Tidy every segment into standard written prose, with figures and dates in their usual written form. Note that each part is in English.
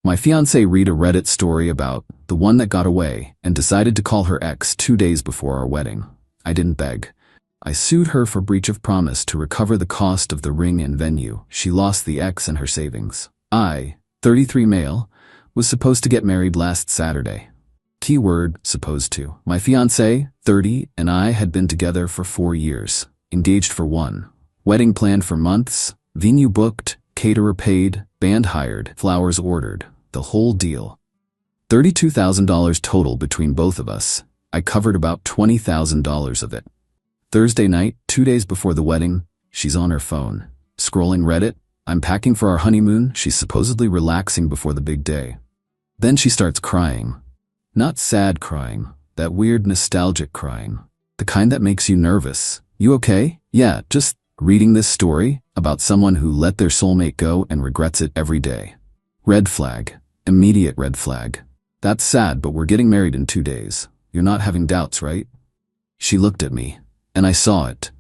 My fiancée read a Reddit story about the one that got away and decided to call her ex 2 days before our wedding. I didn't beg. I sued her for breach of promise to recover the cost of the ring and venue. She lost the ex and her savings. I, 33 male, was supposed to get married last Saturday. Keyword, supposed to. My fiancé, 30, and I had been together for 4 years. Engaged for 1. Wedding planned for months. Venue booked. Caterer paid. Band hired. Flowers ordered. The whole deal. $32,000 total between both of us. I covered about $20,000 of it. Thursday night, 2 days before the wedding, she's on her phone. Scrolling Reddit. I'm packing for our honeymoon. She's supposedly relaxing before the big day. Then she starts crying. Not sad crying, that weird nostalgic crying. The kind that makes you nervous. You okay? Yeah, just reading this story about someone who let their soulmate go and regrets it every day. Red flag. Immediate red flag. That's sad, but we're getting married in 2 days. You're not having doubts, right? She looked at me, and I saw it.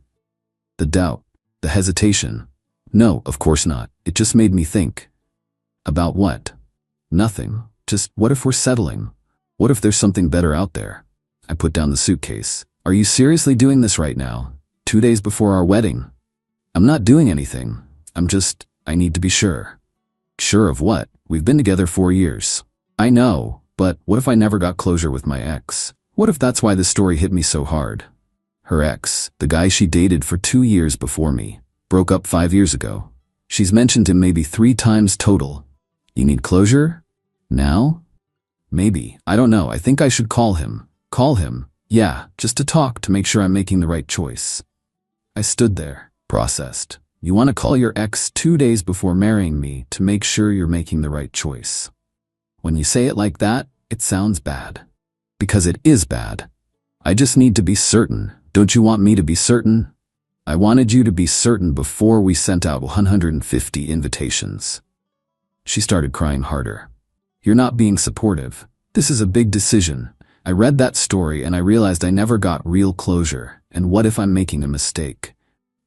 The doubt. The hesitation. No, of course not. It just made me think. About what? Nothing. Just, what if we're settling? What if there's something better out there? I put down the suitcase. Are you seriously doing this right now? 2 days before our wedding? I'm not doing anything. I need to be sure. Sure of what? We've been together 4 years. I know, but what if I never got closure with my ex? What if that's why this story hit me so hard? Her ex, the guy she dated for 2 years before me, broke up 5 years ago. She's mentioned him maybe 3 times total. You need closure? Now? Maybe. I don't know. I think I should call him. Call him? Yeah, just to talk to make sure I'm making the right choice. I stood there, processed. You want to call your ex 2 days before marrying me to make sure you're making the right choice. When you say it like that, it sounds bad. Because it is bad. I just need to be certain. Don't you want me to be certain? I wanted you to be certain before we sent out 150 invitations. She started crying harder. You're not being supportive. This is a big decision. I read that story and I realized I never got real closure. And what if I'm making a mistake?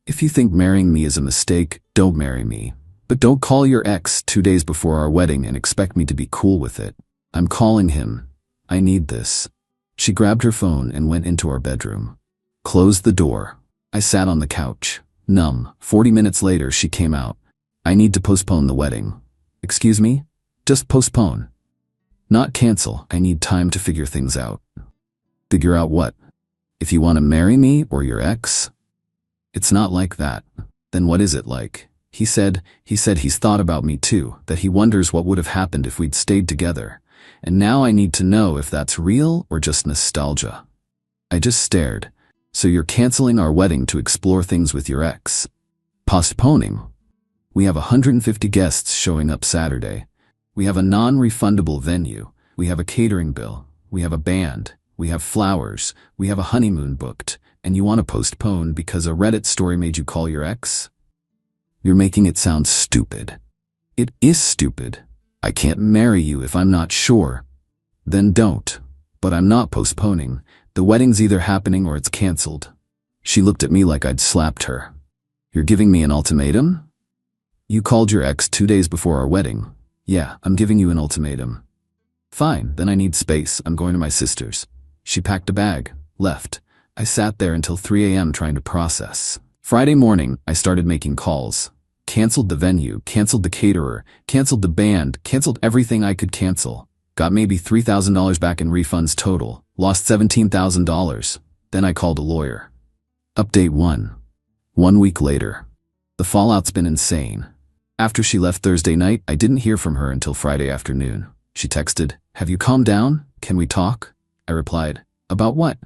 If you think marrying me is a mistake, don't marry me. But don't call your ex 2 days before our wedding and expect me to be cool with it. I'm calling him. I need this. She grabbed her phone and went into our bedroom. Closed the door. I sat on the couch, numb. 40 minutes later, she came out. I need to postpone the wedding. Excuse me? Just postpone. Not cancel. I need time to figure things out. Figure out what? If you want to marry me or your ex? It's not like that. Then what is it like? He said he's thought about me too, that he wonders what would have happened if we'd stayed together. And now I need to know if that's real or just nostalgia. I just stared. So you're canceling our wedding to explore things with your ex? Postponing? We have 150 guests showing up Saturday. We have a non-refundable venue. We have a catering bill. We have a band. We have flowers. We have a honeymoon booked. And you want to postpone because a Reddit story made you call your ex? You're making it sound stupid. It is stupid. I can't marry you if I'm not sure. Then don't. But I'm not postponing. The wedding's either happening or it's canceled. She looked at me like I'd slapped her. You're giving me an ultimatum? You called your ex 2 days before our wedding. Yeah, I'm giving you an ultimatum. Fine, then I need space. I'm going to my sister's. She packed a bag, left. I sat there until 3 a.m. trying to process. Friday morning, I started making calls. Canceled the venue, canceled the caterer, canceled the band, canceled everything I could cancel. Got maybe $3,000 back in refunds total. Lost $17,000. Then I called a lawyer. Update 1. 1 week later. The fallout's been insane. After she left Thursday night, I didn't hear from her until Friday afternoon. She texted, "Have you calmed down? Can we talk?" I replied, "About what?"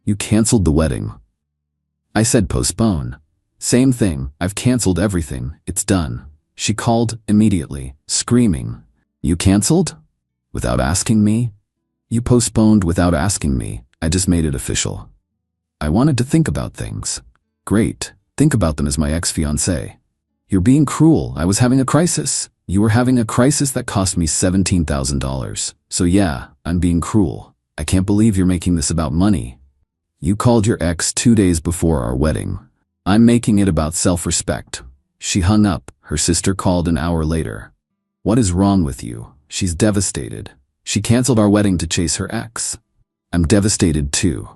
"You canceled the wedding." I said postpone. Same thing, I've canceled everything, it's done. She called immediately, screaming, "You canceled? Without asking me?" "You postponed without asking me. I just made it official." I wanted to think about things. Great, think about them as my ex-fiancé. You're being cruel. I was having a crisis. You were having a crisis that cost me $17,000. So yeah, I'm being cruel. I can't believe you're making this about money. You called your ex 2 days before our wedding. I'm making it about self-respect. She hung up. Her sister called an hour later. "What is wrong with you?" She's devastated. She canceled our wedding to chase her ex. I'm devastated too.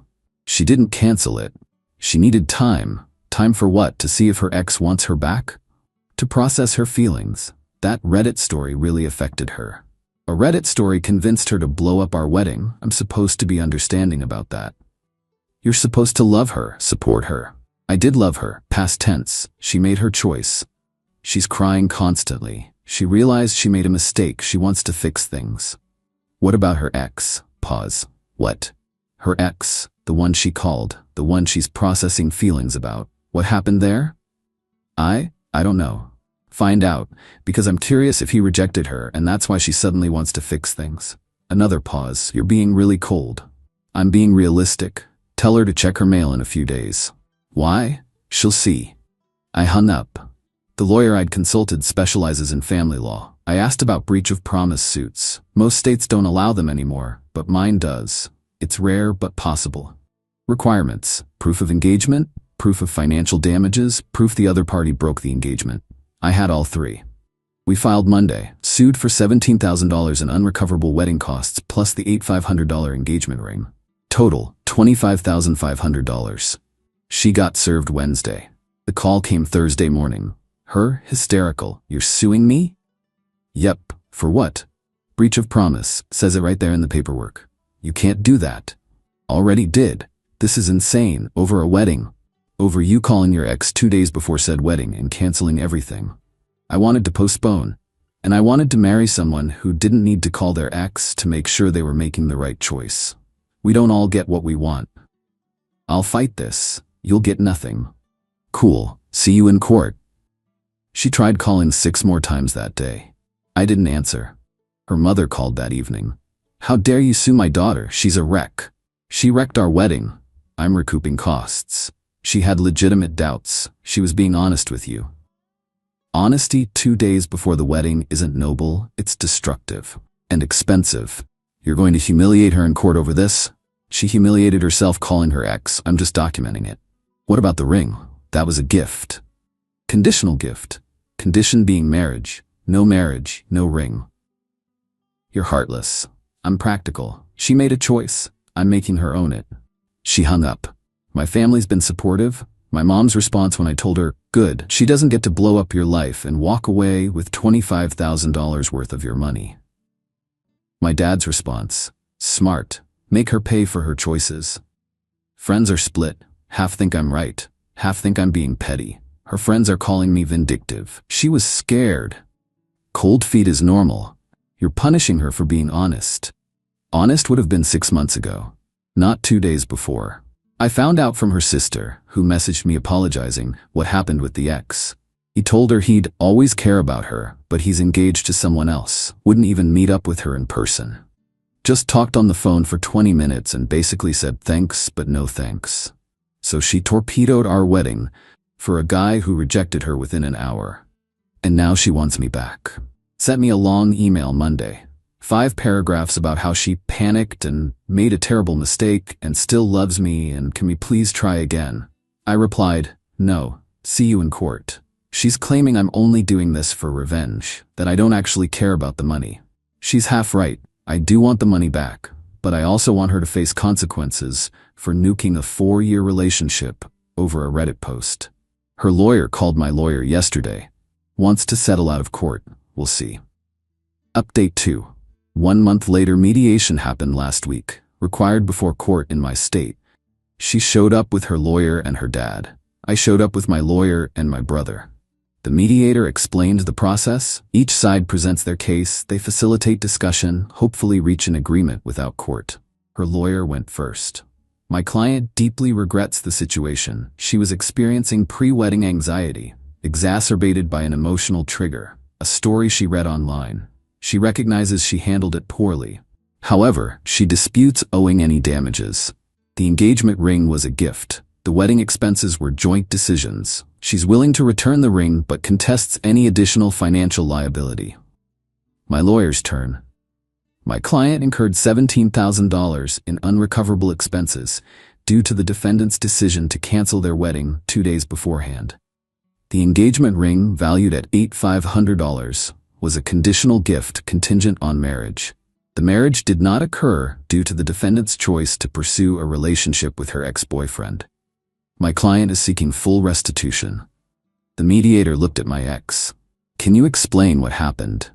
She didn't cancel it. She needed time. Time for what? To see if her ex wants her back? To process her feelings. That Reddit story really affected her. A Reddit story convinced her to blow up our wedding. I'm supposed to be understanding about that. You're supposed to love her, support her. I did love her, past tense. She made her choice. She's crying constantly. She realized she made a mistake. She wants to fix things. What about her ex? Pause. What? Her ex, the one she called, the one she's processing feelings about. What happened there? I don't know. Find out, because I'm curious if he rejected her and that's why she suddenly wants to fix things. Another pause. You're being really cold. I'm being realistic. Tell her to check her mail in a few days. Why? She'll see. I hung up. The lawyer I'd consulted specializes in family law. I asked about breach of promise suits. Most states don't allow them anymore, but mine does. It's rare but possible. Requirements: proof of engagement, proof of financial damages, proof the other party broke the engagement. I had all three. We filed Monday, sued for $17,000 in unrecoverable wedding costs plus the $8,500 engagement ring. Total, $25,500. She got served Wednesday. The call came Thursday morning. Her, hysterical. You're suing me? Yep. For what? Breach of promise. Says it right there in the paperwork. You can't do that. Already did. This is insane. Over a wedding. Over you calling your ex 2 days before said wedding and canceling everything. I wanted to postpone. And I wanted to marry someone who didn't need to call their ex to make sure they were making the right choice. We don't all get what we want. I'll fight this. You'll get nothing. Cool. See you in court. She tried calling 6 more times that day. I didn't answer. Her mother called that evening. How dare you sue my daughter? She's a wreck. She wrecked our wedding. I'm recouping costs. She had legitimate doubts. She was being honest with you. Honesty 2 days before the wedding isn't noble, it's destructive. And expensive. You're going to humiliate her in court over this? She humiliated herself calling her ex. I'm just documenting it. What about the ring? That was a gift. Conditional gift. Condition being marriage. No marriage, no ring. You're heartless. I'm practical. She made a choice. I'm making her own it. She hung up. My family's been supportive. My mom's response when I told her, good, she doesn't get to blow up your life and walk away with $25,000 worth of your money. My dad's response, smart, make her pay for her choices. Friends are split. Half think I'm right. Half think I'm being petty. Her friends are calling me vindictive. She was scared. Cold feet is normal. You're punishing her for being honest. Honest would have been 6 months ago, not 2 days before. I found out from her sister, who messaged me apologizing, what happened with the ex. He told her he'd always care about her, but he's engaged to someone else, wouldn't even meet up with her in person. Just talked on the phone for 20 minutes and basically said thanks but no thanks. So she torpedoed our wedding for a guy who rejected her within an hour. And now she wants me back. Sent me a long email Monday. 5 paragraphs about how she panicked and made a terrible mistake and still loves me and can we please try again. I replied, no, see you in court. She's claiming I'm only doing this for revenge, that I don't actually care about the money. She's half right. I do want the money back, but I also want her to face consequences for nuking a 4-year relationship over a Reddit post. Her lawyer called my lawyer yesterday. Wants to settle out of court. We'll see. Update 2. 1 month later, mediation happened last week, required before court in my state. She showed up with her lawyer and her dad. I showed up with my lawyer and my brother. The mediator explained the process. Each side presents their case. They facilitate discussion, hopefully reach an agreement without court. Her lawyer went first. My client deeply regrets the situation. She was experiencing pre-wedding anxiety, exacerbated by an emotional trigger, a story she read online. She recognizes she handled it poorly. However, she disputes owing any damages. The engagement ring was a gift. The wedding expenses were joint decisions. She's willing to return the ring but contests any additional financial liability. My lawyer's turn. My client incurred $17,000 in unrecoverable expenses due to the defendant's decision to cancel their wedding 2 days beforehand. The engagement ring, valued at $8,500, was a conditional gift contingent on marriage. The marriage did not occur due to the defendant's choice to pursue a relationship with her ex-boyfriend. My client is seeking full restitution. The mediator looked at my ex. Can you explain what happened?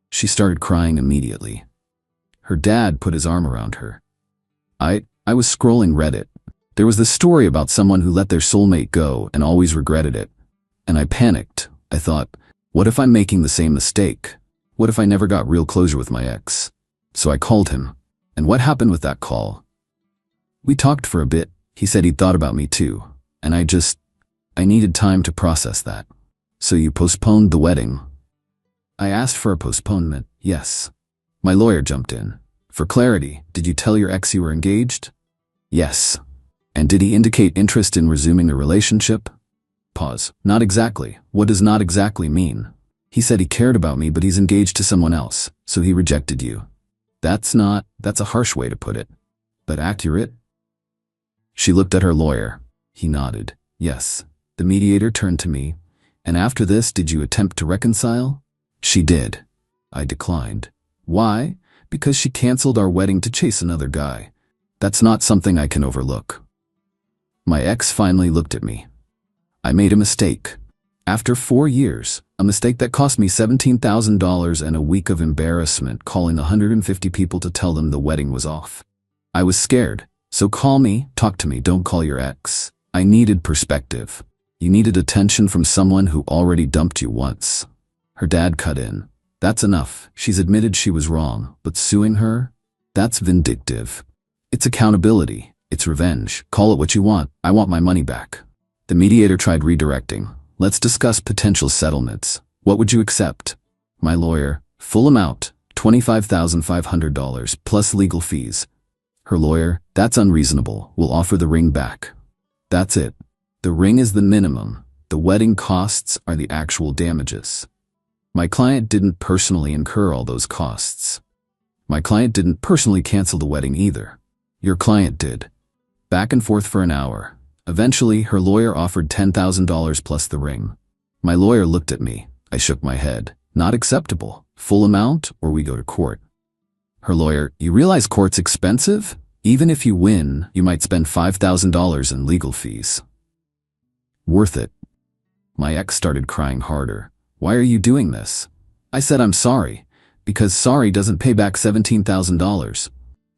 She started crying immediately. Her dad put his arm around her. I was scrolling Reddit. There was this story about someone who let their soulmate go and always regretted it. And I panicked. I thought, what if I'm making the same mistake? What if I never got real closure with my ex? So I called him. And what happened with that call? We talked for a bit. He said he'd thought about me too. And I needed time to process that. So you postponed the wedding? I asked for a postponement, yes. My lawyer jumped in. For clarity, did you tell your ex you were engaged? Yes. And did he indicate interest in resuming the relationship? Pause. Not exactly. What does not exactly mean? He said he cared about me, but he's engaged to someone else, so he rejected you. That's a harsh way to put it. But accurate? She looked at her lawyer. He nodded. Yes. The mediator turned to me. And after this, did you attempt to reconcile? She did. I declined. Why? Because she canceled our wedding to chase another guy. That's not something I can overlook. My ex finally looked at me. I made a mistake. After 4 years, a mistake that cost me $17,000 and a week of embarrassment, calling 150 people to tell them the wedding was off. I was scared. So call me, talk to me, don't call your ex. I needed perspective. You needed attention from someone who already dumped you once. Her dad cut in. That's enough. She's admitted she was wrong, but suing her? That's vindictive. It's accountability. It's revenge. Call it what you want. I want my money back. The mediator tried redirecting. Let's discuss potential settlements. What would you accept? My lawyer. Full amount. $25,500 plus legal fees. Her lawyer. That's unreasonable. We'll offer the ring back. That's it. The ring is the minimum. The wedding costs are the actual damages. My client didn't personally incur all those costs. My client didn't personally cancel the wedding either. Your client did. Back and forth for an hour. Eventually, her lawyer offered $10,000 plus the ring. My lawyer looked at me. I shook my head. Not acceptable. Full amount, or we go to court. Her lawyer, you realize court's expensive? Even if you win, you might spend $5,000 in legal fees. Worth it. My ex started crying harder. Why are you doing this? I said I'm sorry, because sorry doesn't pay back $17,000.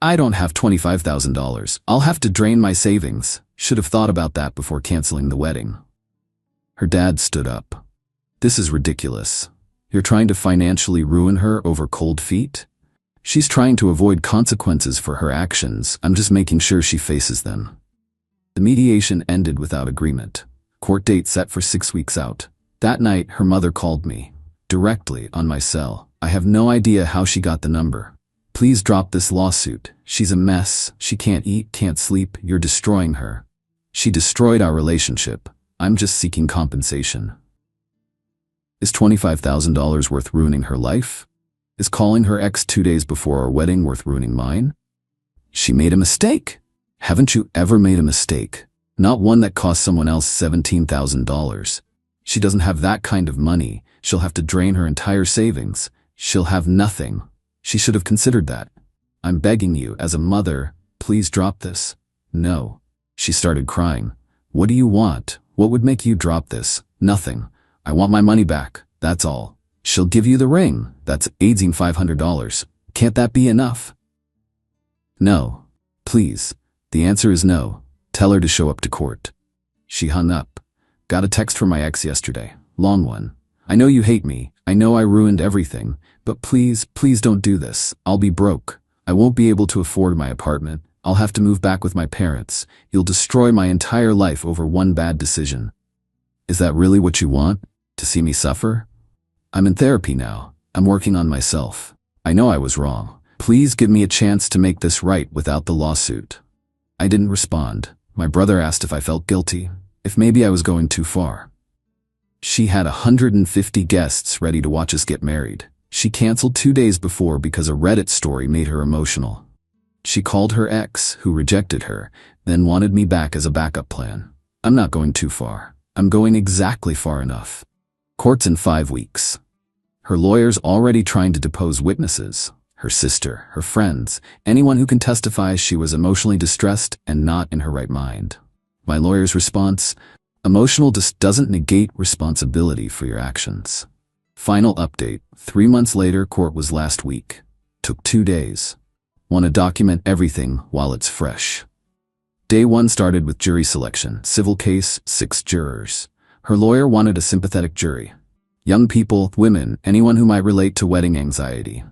I don't have $25,000. I'll have to drain my savings. Should have thought about that before canceling the wedding. Her dad stood up. This is ridiculous. You're trying to financially ruin her over cold feet? She's trying to avoid consequences for her actions. I'm just making sure she faces them. The mediation ended without agreement. Court date set for 6 weeks out. That night, her mother called me. Directly on my cell. I have no idea how she got the number. Please drop this lawsuit. She's a mess. She can't eat, can't sleep. You're destroying her. She destroyed our relationship. I'm just seeking compensation. Is $25,000 worth ruining her life? Is calling her ex 2 days before our wedding worth ruining mine? She made a mistake. Haven't you ever made a mistake? Not one that cost someone else $17,000. She doesn't have that kind of money. She'll have to drain her entire savings. She'll have nothing. She should have considered that. I'm begging you, as a mother, please drop this. No. She started crying. What do you want? What would make you drop this? Nothing. I want my money back. That's all. She'll give you the ring. That's $500. Can't that be enough? No. Please. The answer is no. Tell her to show up to court. She hung up. Got a text from my ex yesterday. Long one. I know you hate me. I know I ruined everything. But please, please don't do this. I'll be broke. I won't be able to afford my apartment. I'll have to move back with my parents. You'll destroy my entire life over one bad decision. Is that really what you want? To see me suffer? I'm in therapy now. I'm working on myself. I know I was wrong. Please give me a chance to make this right without the lawsuit. I didn't respond. My brother asked if I felt guilty, if maybe I was going too far. She had 150 guests ready to watch us get married. She canceled 2 days before because a Reddit story made her emotional. She called her ex, who rejected her, then wanted me back as a backup plan. I'm not going too far. I'm going exactly far enough. Court's in 5 weeks. Her lawyer's already trying to depose witnesses, her sister, her friends, anyone who can testify she was emotionally distressed and not in her right mind. My lawyer's response: emotional doesn't negate responsibility for your actions. Final update: 3 months later, court was last week. Took 2 days. Want to document everything while it's fresh. Day 1 started with jury selection. Civil case, 6 jurors. Her lawyer wanted a sympathetic jury. Young people, women, anyone who might relate to wedding anxiety.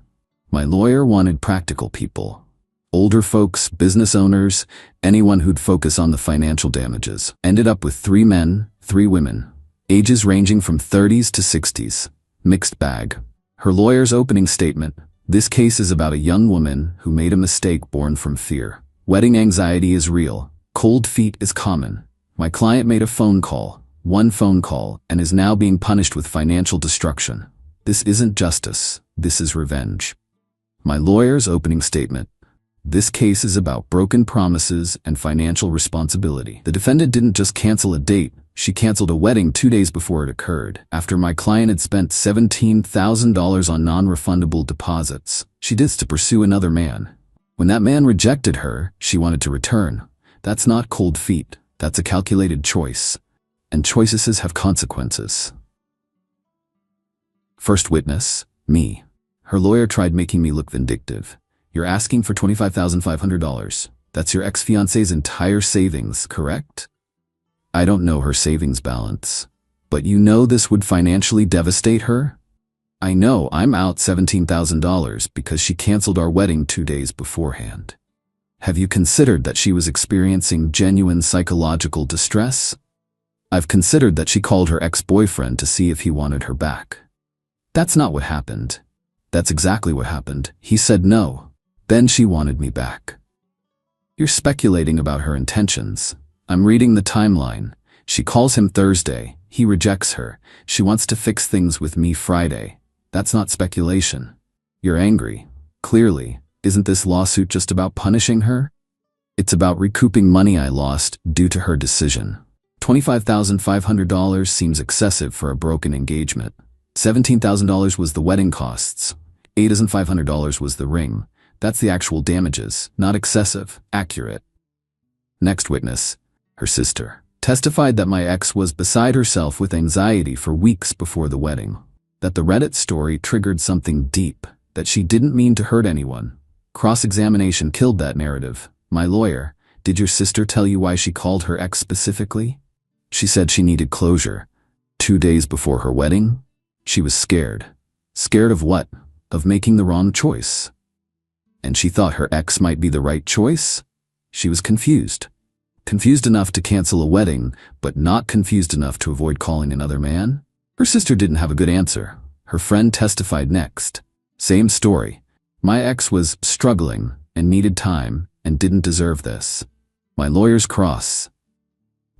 My lawyer wanted practical people. Older folks, business owners, anyone who'd focus on the financial damages. Ended up with 3 men, 3 women. Ages ranging from 30s to 60s. Mixed bag. Her lawyer's opening statement: this case is about a young woman who made a mistake born from fear. Wedding anxiety is real. Cold feet is common. My client made a phone call, one phone call, and is now being punished with financial destruction. This isn't justice. This is revenge. My lawyer's opening statement: this case is about broken promises and financial responsibility. The defendant didn't just cancel a date, she canceled a wedding 2 days before it occurred. After my client had spent $17,000 on non-refundable deposits, she did this to pursue another man. When that man rejected her, she wanted to return. That's not cold feet, that's a calculated choice. And choices have consequences. First witness: me. Her lawyer tried making me look vindictive. You're asking for $25,500. That's your ex-fiancée's entire savings, correct? I don't know her savings balance. But you know this would financially devastate her? I know I'm out $17,000 because she canceled our wedding 2 days beforehand. Have you considered that she was experiencing genuine psychological distress? I've considered that she called her ex-boyfriend to see if he wanted her back. That's not what happened. That's exactly what happened. He said no. Then she wanted me back. You're speculating about her intentions. I'm reading the timeline. She calls him Thursday. He rejects her. She wants to fix things with me Friday. That's not speculation. You're angry. Clearly. Isn't this lawsuit just about punishing her? It's about recouping money I lost due to her decision. $25,500 seems excessive for a broken engagement. $17,000 was the wedding costs. $8,500 was the ring. That's the actual damages, not excessive, accurate. Next witness: her sister. Testified that my ex was beside herself with anxiety for weeks before the wedding. That the Reddit story triggered something deep, that she didn't mean to hurt anyone. Cross-examination killed that narrative. My lawyer: did your sister tell you why she called her ex specifically? She said she needed closure. 2 days before her wedding? She was scared. Scared of what? Of making the wrong choice. And she thought her ex might be the right choice? She was confused. Confused enough to cancel a wedding, but not confused enough to avoid calling another man? Her sister didn't have a good answer. Her friend testified next. Same story. My ex was struggling and needed time and didn't deserve this. My lawyer's cross.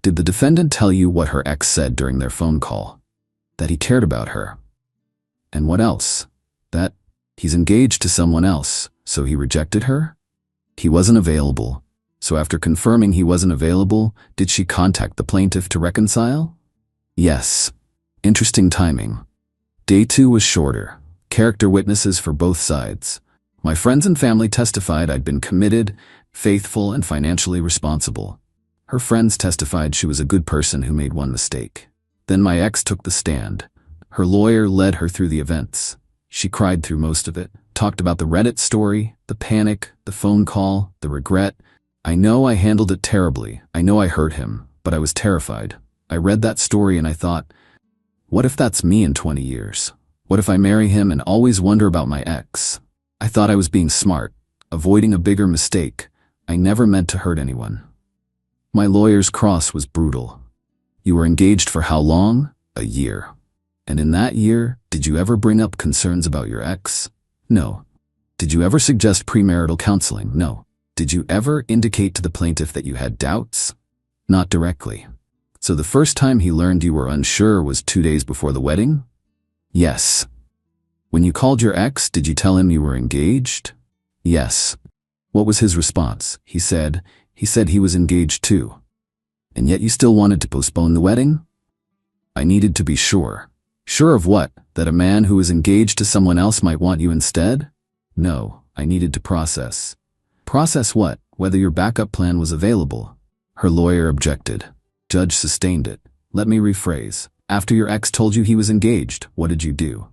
Did the defendant tell you what her ex said during their phone call? That he cared about her. And what else? That he's engaged to someone else, so he rejected her? He wasn't available. So after confirming he wasn't available, did she contact the plaintiff to reconcile? Yes. Interesting timing. Day 2 was shorter. Character witnesses for both sides. My friends and family testified I'd been committed, faithful, and financially responsible. Her friends testified she was a good person who made one mistake. Then my ex took the stand. Her lawyer led her through the events. She cried through most of it, talked about the Reddit story, the panic, the phone call, the regret. I know I handled it terribly. I know I hurt him, but I was terrified. I read that story and I thought, what if that's me in 20 years? What if I marry him and always wonder about my ex? I thought I was being smart, avoiding a bigger mistake. I never meant to hurt anyone. My lawyer's cross was brutal. You were engaged for how long? A year. And in that year, did you ever bring up concerns about your ex? No. Did you ever suggest premarital counseling? No. Did you ever indicate to the plaintiff that you had doubts? Not directly. So the first time he learned you were unsure was 2 days before the wedding? Yes. When you called your ex, did you tell him you were engaged? Yes. What was his response? He said he was engaged too. And yet you still wanted to postpone the wedding? I needed to be sure. Sure of what? That a man who is engaged to someone else might want you instead? No, I needed to process. Process what? Whether your backup plan was available. Her lawyer objected. Judge sustained it. Let me rephrase. After your ex told you he was engaged, what did you do?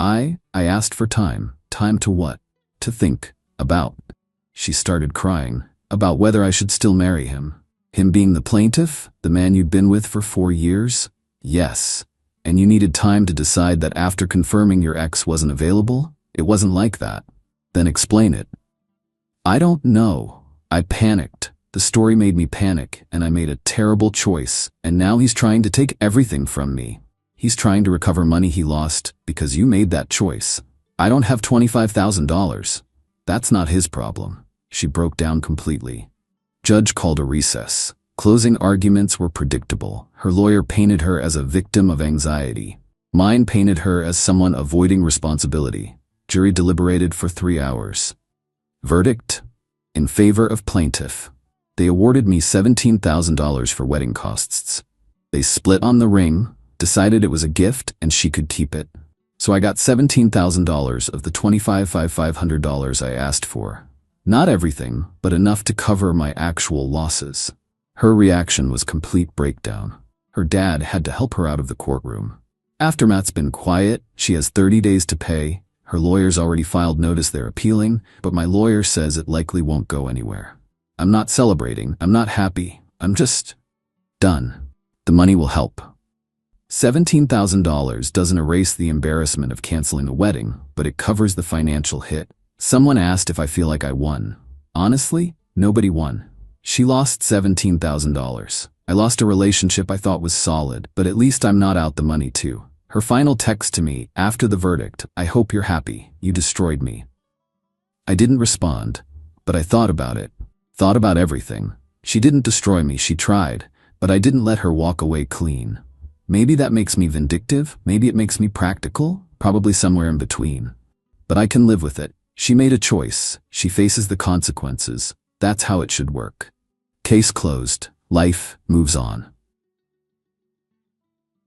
I asked for time. Time to what? To think. About. She started crying. About whether I should still marry him. Him being the plaintiff? The man you'd been with for 4 years? Yes. And you needed time to decide that after confirming your ex wasn't available? It wasn't like that. Then explain it. I don't know. I panicked. The story made me panic, and I made a terrible choice, and now he's trying to take everything from me. He's trying to recover money he lost because you made that choice. I don't have $25,000. That's not his problem. She broke down completely. Judge called a recess. Closing arguments were predictable. Her lawyer painted her as a victim of anxiety. Mine painted her as someone avoiding responsibility. Jury deliberated for 3 hours. Verdict? In favor of plaintiff. They awarded me $17,000 for wedding costs. They split on the ring, decided it was a gift and she could keep it. So I got $17,000 of the $25,500 I asked for. Not everything, but enough to cover my actual losses. Her reaction was complete breakdown. Her dad had to help her out of the courtroom. Aftermath's been quiet. She has 30 days to pay. Her lawyers already filed notice they're appealing, but my lawyer says it likely won't go anywhere. I'm not celebrating. I'm not happy. I'm just done. The money will help. $17,000 doesn't erase the embarrassment of canceling the wedding, but it covers the financial hit. Someone asked if I feel like I won. Honestly, nobody won. She lost $17,000. I lost a relationship I thought was solid, but at least I'm not out the money too. Her final text to me after the verdict, I hope you're happy. You destroyed me. I didn't respond, but I thought about it. Thought about everything. She didn't destroy me, she tried, but I didn't let her walk away clean. Maybe that makes me vindictive, maybe it makes me practical, probably somewhere in between. But I can live with it. She made a choice. She faces the consequences. That's how it should work. Case closed. Life moves on.